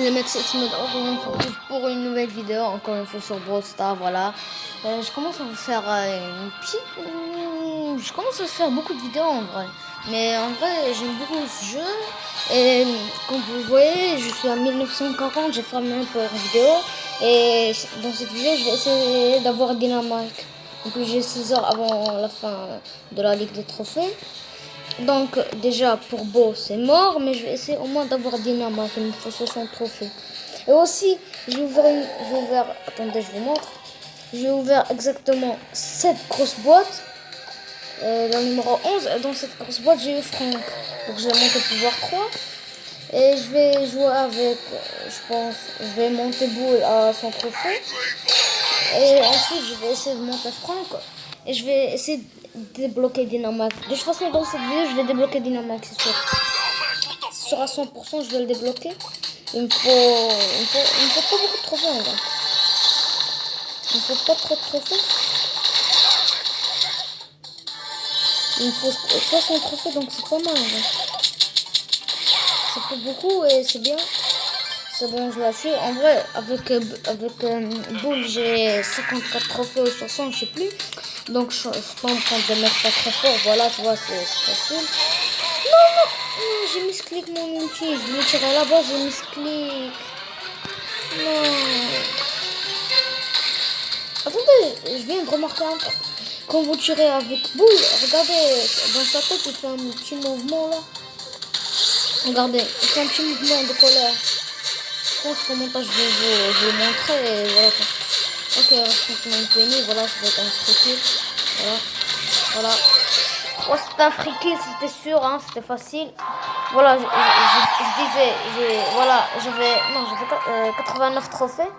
les mecs, c'est Xmod encore une fois pour une nouvelle vidéo, encore une fois sur Brawl Stars, voilà. Je commence à vous faire une petite... Je commence à faire beaucoup de vidéos en vrai. Mais en vrai, j'aime beaucoup ce jeu. Et comme vous voyez, je suis à 1940, j'ai fermé un peu la vidéo. Et dans cette vidéo, je vais essayer d'avoir Dynamite. Donc j'ai 6 heures avant la fin de la Ligue des Trophées. Donc déjà pour Beau c'est mort, mais je vais essayer au moins d'avoir Dynamite, il me faut 60 trophées. Et aussi attendez je vous montre, j'ai ouvert exactement cette grosse boîte, la numéro 11, et dans cette grosse boîte j'ai eu Franck. Donc je vais monter pouvoir 3, et je vais jouer avec, je pense, je vais monter Boule à son trophée, et ensuite je vais essayer de monter Franck, et je vais essayer de débloquer Dynamite. De toute façon, dans cette vidéo, je vais débloquer Dynamite, c'est sûr. C'est sûr à 100%, je vais le débloquer. Il me faut pas beaucoup de trophées, en vrai. Il me faut pas trop de trophées. Il me faut 60 trophées, donc c'est pas mal, en vrai. C'est pas beaucoup et c'est bien. C'est bon, je l'ai. En vrai, avec Bull, j'ai 54 trophées ou 60, je sais plus. Donc, je suis pas en train de mettre pas très fort. Voilà, tu vois, c'est facile. Non, j'ai misclick mon ulti. Je voulais tirer là-bas, j'ai misclick. Non. Attendez, je viens de remarquer un truc. Quand vous tirez avec Bull, regardez, dans sa tête, il fait un petit mouvement là. Regardez, il fait un petit mouvement de colère. Je pense qu'au montage, je vais vous montrer. Et voilà. Ok, reste maintenant une penny. Voilà, ça va être un free kill. Voilà. Oh, c'était un free kill, c'était sûr, hein, c'était facile. Voilà, je disais, j'avais 89 trophées.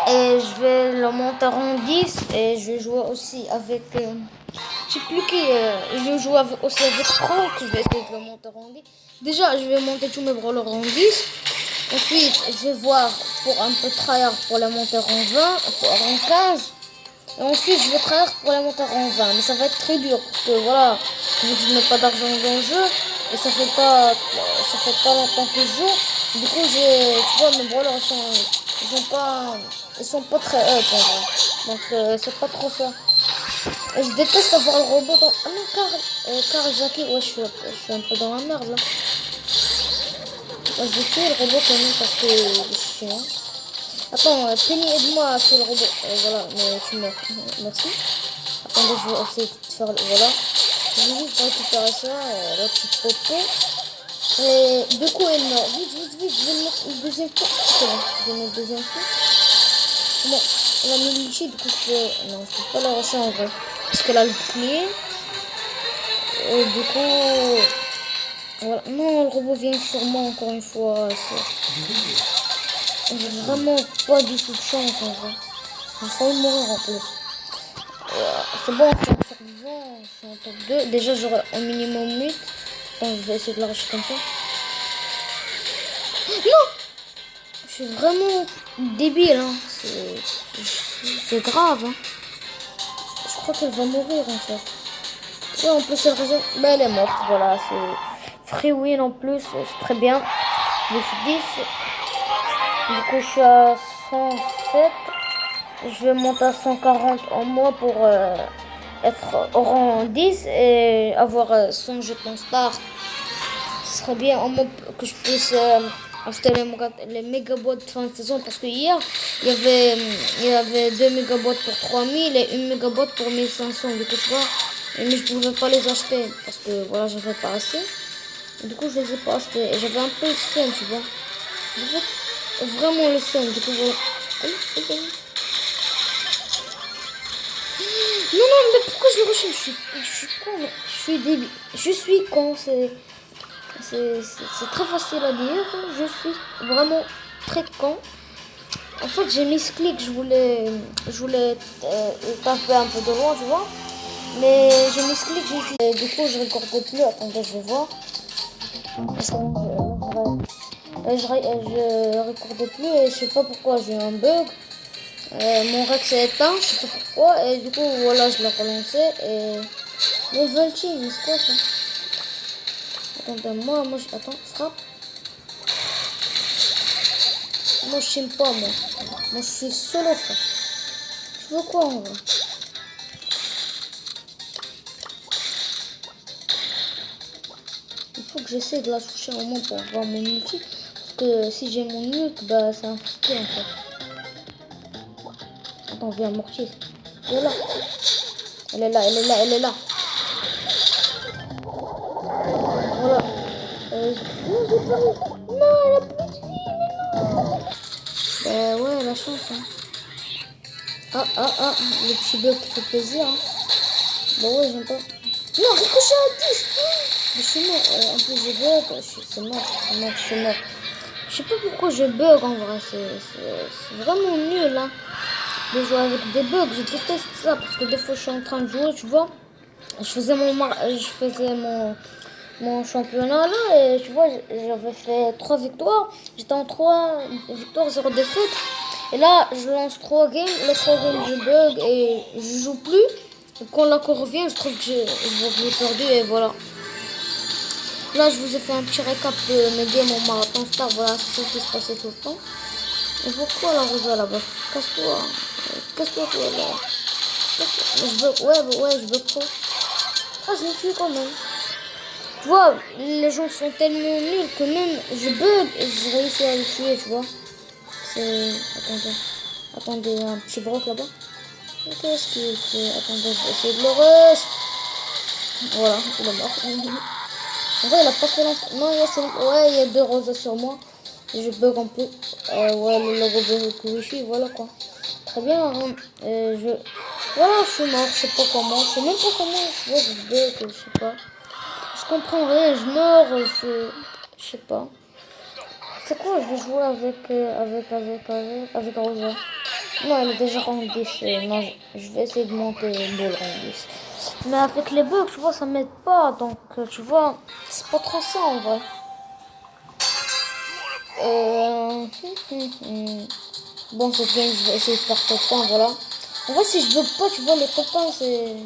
Et je vais le monter en 10. Et je vais jouer aussi avec... je sais plus qui. Je vais jouer aussi avec Franck. Je vais essayer de le monter en 10. Déjà, je vais monter tous mes brawlers en 10. Ensuite, je vais voir pour un peu tryhard pour les monter en 20, en 15. Et ensuite, je vais tryhard pour les monter en 20. Mais ça va être très dur parce que voilà, je mets pas d'argent dans le jeu. Et ça fait pas longtemps que je joue. Du coup, tu vois, mes brawlers ils sont pas très up en vrai. Donc, c'est pas trop ça. Et je déteste avoir le robot dans... Ah non, Carl Jackie, ouais, je suis un peu dans la merde là. Je vais tuer le robot quand même parce que je suis chiant. Attends, Penny, aide-moi à tuer le robot. Voilà, mais tu meurs. Merci. Attendez, je vais essayer de faire... Voilà. Je vais juste récupérer ça, la petite popo. Et du coup, elle meurt. Vite, je vais mettre le deuxième coup. C'est bon, je vais mettre le deuxième coup. Bon, elle a mis l'ulti, du coup, non, je peux pas la rusher en vrai. Parce qu'elle a le bouclier. Et du coup... Voilà. Non, le robot vient sur moi encore une fois. J'ai vraiment pas du tout de chance en vrai. J'ai failli mourir en plus. C'est bon, je suis en survivant, je suis en top 2. Déjà, j'aurai un minimum 8. Attends, je vais essayer de l'arracher comme ça. Non! Je suis vraiment débile, hein. C'est grave, hein. Je crois qu'elle va mourir en fait. Ouais, en plus, elle résonne. Mais elle est morte, voilà. C'est free win en plus, c'est très bien. Je suis 10. Du coup, je suis à 107. Je vais monter à 140 en mois pour être au rang 10 et avoir 100 jetons star. Ce serait bien en mois que je puisse acheter les mégabots de fin de saison parce que hier il y avait 2 mégabots pour 3000 et 1 mégabot pour 1500. Du coup, tu vois, mais je pouvais pas les acheter parce que voilà, j'avais pas assez. Du coup, je les ai pas achetés et j'avais un peu le seum, tu vois. J'avais vraiment le seum. Du coup, voilà. Non, mais pourquoi je le rush? Je suis con, mais je suis débile. Je suis con, c'est très facile à dire. Je suis vraiment très con. En fait, j'ai mis ce clic, je voulais taper un peu de loin, tu vois. Mais j'ai mis ce clic, du coup, je recordais plus. Attendez, je vais voir. Je recordais plus et je sais pas pourquoi, j'ai eu un bug. Mon Rex s'est éteint, je sais pas pourquoi, et du coup voilà, je l'ai relancé et le Volting, c'est quoi ça? Attendez, attends, frappe. Moi, je t'aime pas, moi. Moi, je suis solo, frère. Tu veux quoi, en vrai? Il faut que j'essaie de la toucher au moins pour avoir mon multi. Parce que si j'ai mon ult, bah, c'est un frustré, en fait. Attends, viens, mortier. Elle est là. Elle est là, elle est là, elle est là. Voilà. Non, j'ai pas eu. Non, elle a plus de vie, mais non. Ouais, la chance, hein. Ah, le petit bug qui fait plaisir, hein. Bah ouais, j'aime pas. Non, ricochet à 10. Je suis mort. En plus, je bug. C'est mort, je suis mort. Je sais pas pourquoi je bug, en vrai. C'est vraiment nul, hein. De jouer avec des bugs, je déteste ça. Parce que des fois, je suis en train de jouer, tu vois. Je faisais mon championnat là et tu vois j'avais fait 3 victoires, j'étais en 3 victoires 0 défaite et là je lance 3 games, les 3 games je bug et je joue plus et quand la cour revient je trouve que j'ai perdu et voilà. Là je vous ai fait un petit récap de mes games en marathon star, voilà c'est ce qui se passait tout le temps. Et pourquoi la Rosa là-bas? Casse-toi, casse-toi toi là. Je bug, ouais je bug trop. Ah je l'ai tué quand même. Tu vois, les gens sont tellement nuls que même je bug et je réussis à les tuer, tu vois. C'est... Attendez, un petit broc là-bas. Qu'est-ce qu'il fait? Attendez, je vais essayer de le rush. Voilà, il est mort. En vrai, il a pas fait l'enfant. Non, il y a 2 roses sur moi. Et je bug en plus. Ouais, le logo de Wi-Fi, voilà quoi. Très bien, hein. Voilà, je suis mort, je sais pas comment. Je sais même pas comment. Je vois, je bug, je sais pas. Je comprends rien, je meurs, je sais pas. C'est quoi, je vais jouer avec Rosa. Non, elle est déjà rang 10. Non, je vais essayer de monter le rang 10. Mais avec les bugs, tu vois, ça m'aide pas. Donc, tu vois, c'est pas trop ça en vrai. Bon, cette game, je vais essayer de faire top 1, voilà. En vrai, si je bug pas, tu vois, les top 1, c'est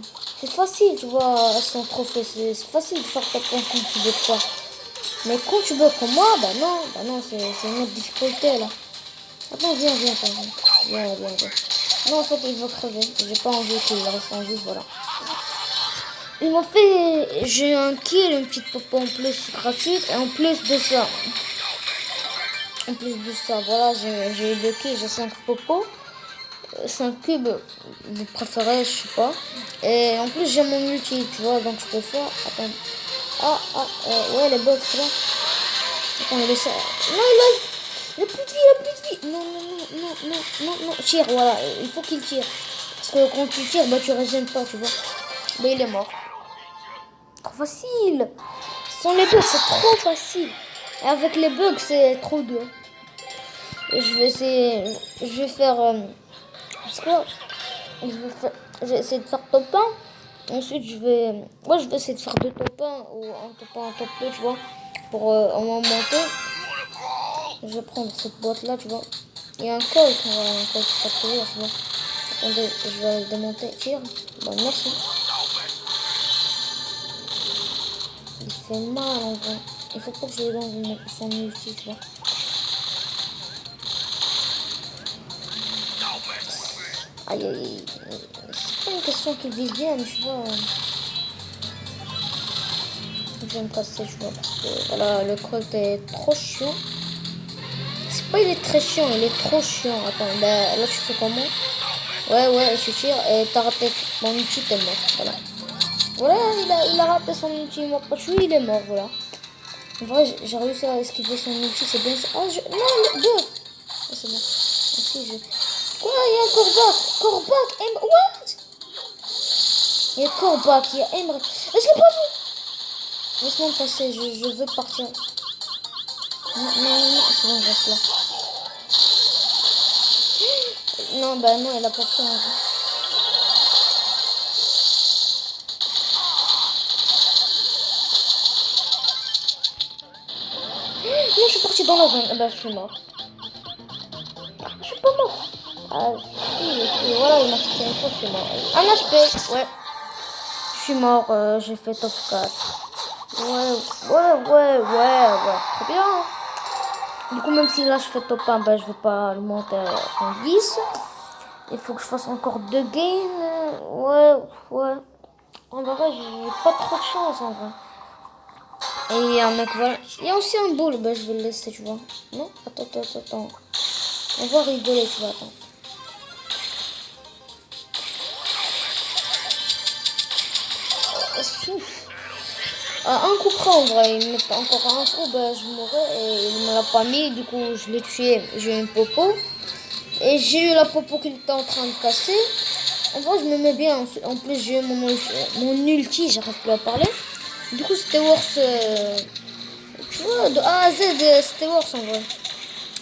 facile, tu vois, sans trophée. C'est facile de faire top 1 quand tu bug pas. Mais quand tu bug comme moi, bah non, c'est une autre difficulté là. Attends, viens. Non, en fait, il va crever. J'ai pas envie qu'il reste en vie, voilà. Il m'a fait... J'ai un kill, une petite popo en plus gratuite. Et en plus de ça, voilà, j'ai eu 2 kills, j'ai 5 popos. 5 cubes, vous préférez, je sais pas. Et en plus, j'ai mon multi, tu vois, donc je peux faire... Attends. Ouais, les bugs, c'est là. Attends, il essaie... Non, il a plus de vie, Non. Tire, voilà, il faut qu'il tire. Parce que quand tu tires, bah tu régènes pas, tu vois. Mais il est mort. Trop facile. Sans les bugs, c'est trop facile. Et avec les bugs, c'est trop dur. Et je vais essayer... Je vais faire... parce que... Je vais essayer de faire top 1. Ensuite, je vais essayer de faire 2 top 1 ou un top 1, un top 2, tu vois. Pour au moins monter. Je vais prendre cette boîte là, tu vois. Il y a un col, voilà, un col pour pas courir, tu vois. Attendez, je vais le démonter. Tire. Bon, merci. Il fait mal en vrai. Il faut pas que je le dans son multi, tu vois. Aïe. C'est pas une question qu'il vise bien, mais tu vois. Je vais me passer, tu vois. Parce que voilà, le colt est trop chiant. C'est pas il est très chiant, il est trop chiant. Attends, bah, là tu fais comment? Ouais, je tire et t'as raté mon ulti, t'es mort. Voilà, il a raté son ulti, il m'a pas tué, il est mort, voilà. En vrai, j'ai réussi à esquiver son ulti, c'est bien ça. Non, le 2. Ah, c'est bon. Merci, Quoi, il y a un Corbac, what? Il y a Corbac, il y a Emre. Je l'ai pas vu. Laisse-moi me passer, je veux partir. Non, c'est bon, je reste là. Non, bah non, elle a pas pris en vrai. Non, je suis partie dans la zone. Bah, je suis mort. Je suis pas mort. Ah, si, voilà, il m'a fait une fois, je suis mort. Un HP, ouais. Je suis mort, j'ai fait top 4. Ouais. Très bien. Du coup, même si là je fais top 1, ben, je vais pas le monter en 10. Il faut que je fasse encore 2 games. Ouais, ouais. En vrai, j'ai pas trop de chance en vrai. Et il y a un mec, voilà. Il y a aussi un boule, ben, je vais le laisser, tu vois. Non, attends. On va rigoler, tu vois, attends. Ouf. Un coup près en vrai, il me met encore un coup, ben, je mourrais et il me l'a pas mis, du coup je l'ai tué, j'ai eu une popo. Et j'ai eu la popo qu'il était en train de casser. En vrai, je me mets bien. En plus, j'ai eu mon ulti, j'arrive plus à parler. Du coup, c'était worth. Tu vois, de A à Z, c'était worth en vrai.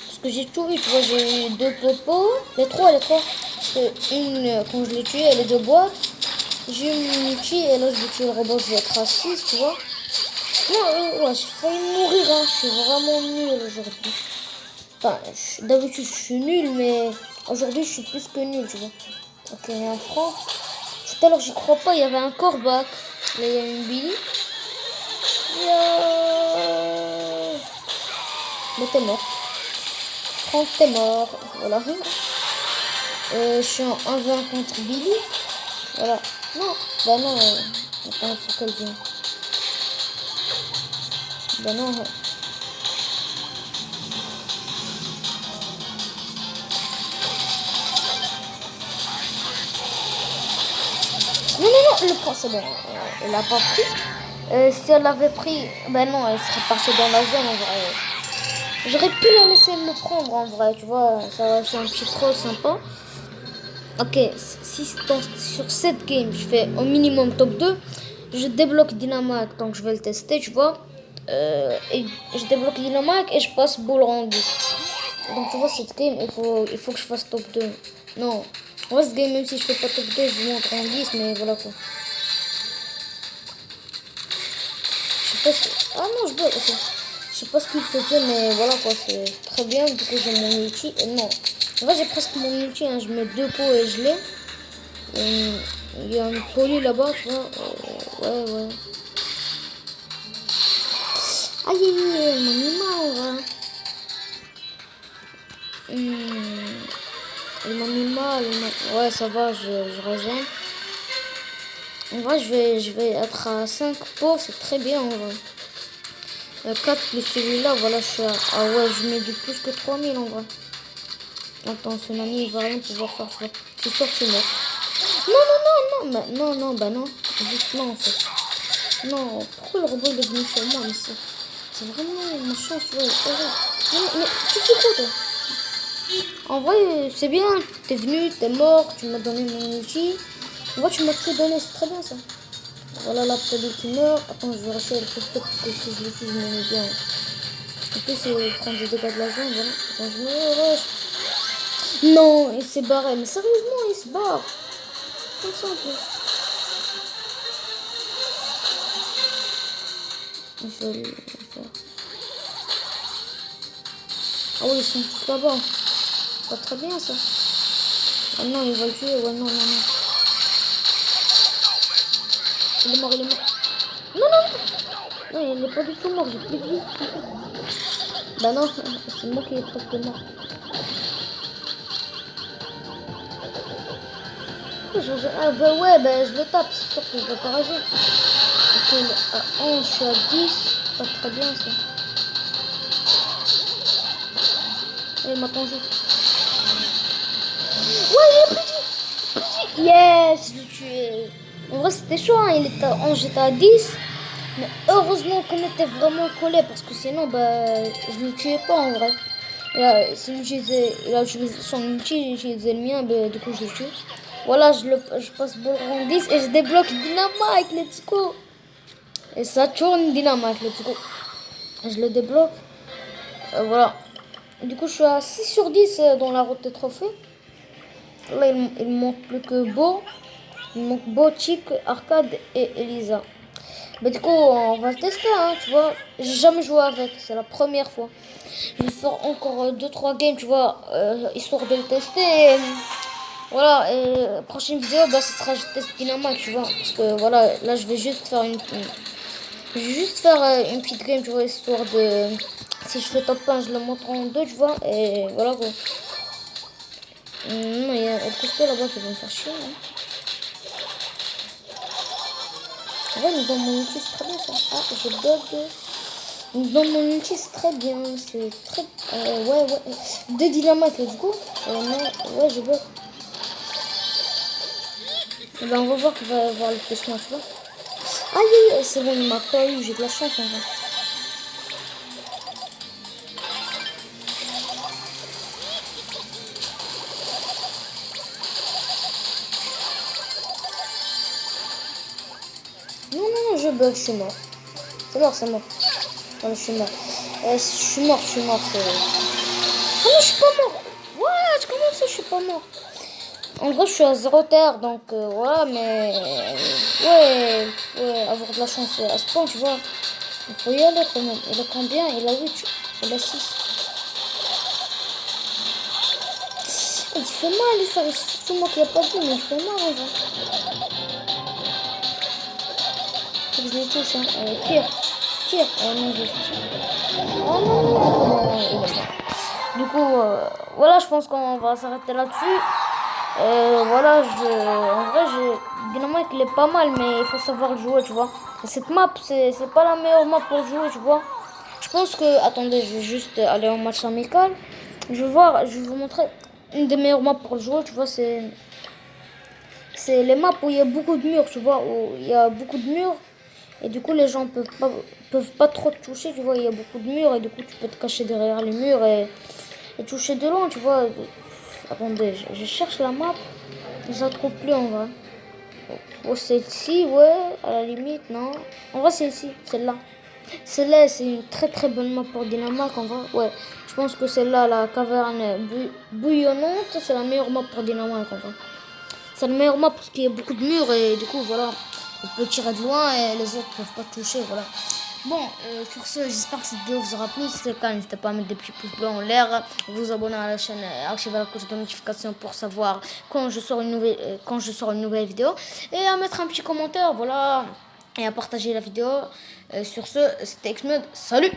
Parce que j'ai tout eu, tu vois, j'ai eu 2 popos. Les trois. Parce que une, quand je l'ai tué, elle est de boîte. J'ai eu mon ulti et là, je vais tuer le robot, je vais être à 6, tu vois. Non, ouais, j'ai failli mourir, hein. Je suis vraiment nul aujourd'hui. Enfin, d'habitude, je suis nul, mais aujourd'hui, je suis plus que nul, tu vois. Ok, il y a un franc. Tout à l'heure, j'y crois pas, il y avait un corbac. Là, il y a une Billy. Mais t'es mort. Franck, t'es mort. Voilà. Je suis en 1v1 contre Billy. Voilà. Non. Bah non. Attends, il faut qu'elle vienne. Bah non. Non, le point, c'est bon. Elle a pas pris. Si elle avait pris, ben non, elle serait partie dans la zone en vrai. J'aurais pu la laisser me prendre en vrai, tu vois, ça c'est un petit troll sympa. Ok, si sur cette game je fais au minimum top 2, je débloque Dynamite, donc je vais le tester, tu vois. Et je débloque Dynamite et je passe Ball rendu. Donc tu vois, cette game, il faut que je fasse top 2. Non, en vrai, cette game, même si je fais pas top 2, je monte en 10, mais voilà quoi. Je sais pas si... Ah non, je dois... Okay. Je sais pas ce qu'il faisait, mais voilà quoi, c'est très bien. Du coup, j'ai mon ulti. Non, en vrai, j'ai presque mon ulti, hein. Je mets 2 pots et je l'ai. Il y a une poly là-bas, tu vois. Ouais. Aïe, mon animal, il m'a mis mal. Ouais, ça va, je reviens. En vrai, je vais être à 5 pots, c'est très bien en vrai. 4 plus celui-là, voilà, je suis à... Ah ouais, je mets du plus que 3000 en vrai. Attends, ce nani, il va rien pouvoir faire, tu vois. Tu sors, tu meurs. Non, bah non. Juste non, en fait. Non, pourquoi le robot il est venu sur moi, mais c'est vraiment ma chance, tu vois. Mais tu fais quoi, toi? En vrai, c'est bien. T'es venu, t'es mort, tu m'as donné mon ulti. En vrai, tu m'as tout donné, c'est très bien ça. Voilà la pelle qui meurt. Attends, je vais rester le poste parce que si je l'utilise, je me mets bien. En plus, c'est prendre des dégâts de la zone, voilà. Attends, je me rush. Non, il s'est barré. Mais sérieusement, il se barre. Comme ça en plus. Je vais le faire. Ah oui, ils sont tous là-bas. Pas très bien ça. Ah non, il va le tuer. Ouais, non. Il est mort. Non, il est pas du tout mort. J'ai plus de vie. Bah non, c'est moi qui est presque mort. Ah bah ouais, bah je le tape. C'est sûr que je vais pas rager. Ok, à 11, je suis à 10. Pas très bien ça. Il m'attend juste. Ouais, il est petit. Yes, je l'ai tué. En vrai, c'était chaud, hein. Il était à 11, j'étais à 10. Mais heureusement qu'on était vraiment collés parce que sinon, bah, je le tuais pas en vrai. Il a utilisé son ulti, j'ai utilisé le mien, bah, du coup, je le tue. Voilà, je passe ball round 10 et je débloque Dynamite, let's go. Et ça tourne Dynamite, let's go. Je le débloque. Voilà. Du coup, je suis à 6 sur 10 dans la route des trophées. Là, il me manque plus que Beau. Il me manque Beau, Chic, Arcade et Elisa. Bah, du coup, on va le tester, hein, tu vois. J'ai jamais joué avec, c'est la première fois. Je vais faire encore 2-3 games, tu vois, histoire de le tester. Voilà, prochaine vidéo, bah, ce sera je teste Dynamite, tu vois. Parce que voilà, là, je vais juste faire une petite game, tu vois, histoire de... si je fais top 1, je le montre en 2, tu vois. Et voilà quoi. Non, il y a un costaud là-bas qui va me faire chier. Hein. Ouais, mais dans mon ulti, c'est très bien ça. Ah, je bug. Dans mon ulti, c'est très bien. C'est très. Ouais. Deux dynamites, let's go. Non, ouais, je bug. Et ben, on va voir qu'il va y avoir le placement, tu vois. Aïe, c'est bon, il m'a pas eu. J'ai de la chance en vrai. Non, je bug, je suis mort. C'est mort, c'est mort. Non, je suis mort. Je suis mort. Ah non, je suis pas mort. What? Comment ça, je suis pas mort? En gros, je suis à 0 terre, donc voilà, mais ouais, avoir de la chance à ce point, tu vois. Il faut y aller quand même. Il a combien? Il a 8, il a 6. Il fait mal, il fait surtout moi qui a pas de mais il fait mal en vrai. Faut que je le touche, hein. Tire. Non, je le touche. Oh non, il est mort. Du coup, voilà, je pense qu'on va s'arrêter là-dessus. Voilà, en vrai, Dynamite il est pas mal, mais il faut savoir le jouer, tu vois. Et cette map, c'est pas la meilleure map pour jouer, tu vois. Je pense que, attendez, je vais juste aller en match amical. Je vais vous montrer une des meilleures maps pour le jouer, tu vois, c'est les maps où il y a beaucoup de murs, tu vois, où il y a beaucoup de murs. Et du coup, les gens peuvent pas trop te toucher, tu vois, il y a beaucoup de murs et du coup, tu peux te cacher derrière les murs et toucher de loin, tu vois. Attendez, je cherche la map, je la trouve plus en vrai. Oh, celle-ci, ouais, à la limite, non. En vrai, celle-ci, celle-là. Celle-là, c'est une très très bonne map pour Dynamac, en vrai. Ouais, je pense que celle-là, la caverne bouillonnante, c'est la meilleure map pour Dynamac, en vrai. C'est la meilleure map parce qu'il y a beaucoup de murs et du coup, voilà, on peut tirer de loin et les autres peuvent pas toucher, voilà. Bon, sur ce, j'espère que cette vidéo vous aura plu. Si c'est le cas, n'hésitez pas à mettre des petits pouces bleus en l'air, vous abonner à la chaîne, activer la cloche de notification pour savoir quand je sors une nouvelle vidéo. Et à mettre un petit commentaire, voilà, et à partager la vidéo. Sur ce, c'était Xmode, salut!